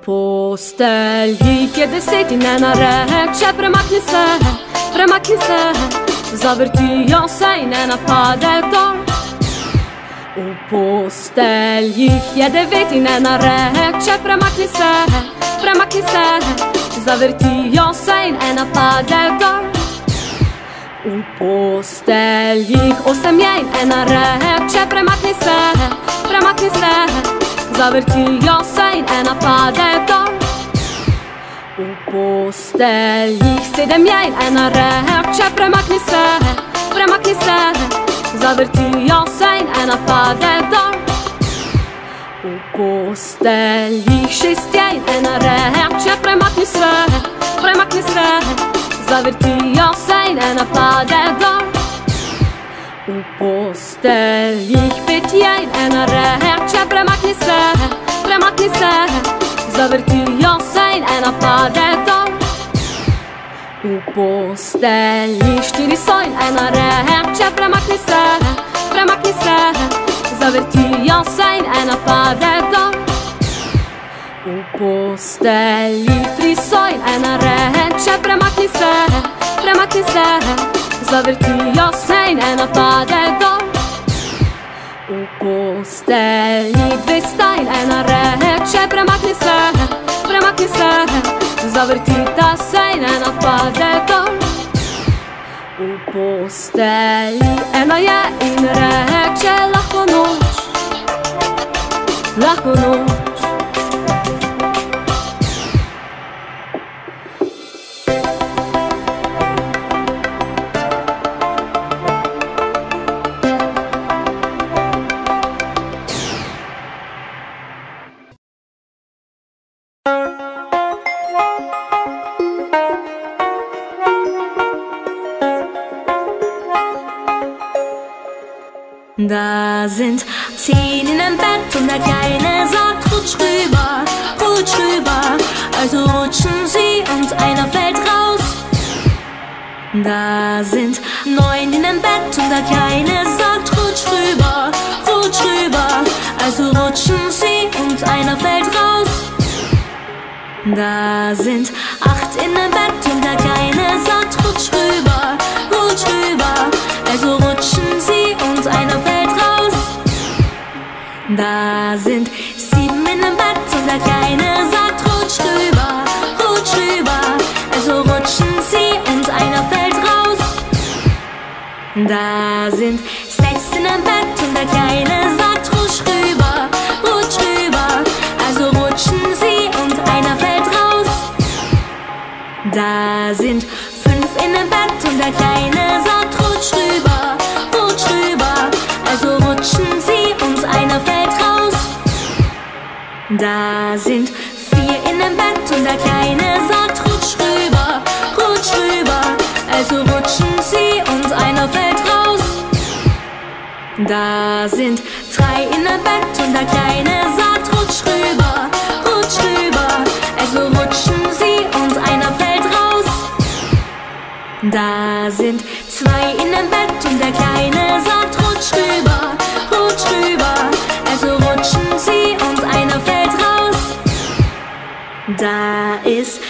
Постелі є десяті не нарече, примакни се, заверти йося і не нападе дощ. У постелі є дев'ять і не нарече, примакни се, заверти йося і не нападе дощ. У постелі осем є і не нарече, примакни се, заверти йося і не нападе дощ. У постелі сідем є і не нарече, примакни се, заверти йося і не нападе дощ. У постелі шість є і не нарече, примакни се, заверти йося і не нападе дощ. У постелі п'ять є і не нарече, примакни се, заверти йося і не нападе дощ. У постелі чотири со і не нарече, примакни се, заверти йося і не нападе дощ. У постелі три со і не нарече, примакни се, заверти йося і не нападе дощ. У постелі дві ста і не нарече, примакни се, заверти тася і не нападе дощ. У постелі ена є і не рече, лахко ноч. Da sind 10 in einem Bett und der Kleine sagt, rutsch rüber, also rutschen sie und einer fällt raus. Da sind 9 in einem Bett und der Kleine sagt, rutsch rüber, also rutschen sie und einer fällt raus. Da sind 8 in einem Bett und der Kleine sagt, rutsch rüber, also rutschen sie und einer fällt raus. Da sind 7 in einem Bett und der Kleine sagt, rutsch rüber, also rutschen sie und einer fällt raus. Da sind 6 in einem Bett und der Kleine sagt, rutsch rüber, also rutschen sie und einer fällt raus. Da sind 5 in einem Bett und der Kleine sagt, rutsch rüber, also rutschen sie und einer fällt raus. Da sind 4 in einem Bett und der Kleine sagt, rutsch rüber, also rutschen sie und einer fällt raus. Da sind 3 in einem Bett und der Kleine sagt, rutsch rüber, also rutschen sie und einer fällt raus. Da sind 2 in einem Bett und der Kleine sagt, rutsch rüber, also rutschen sie und einer fällt raus. Da ist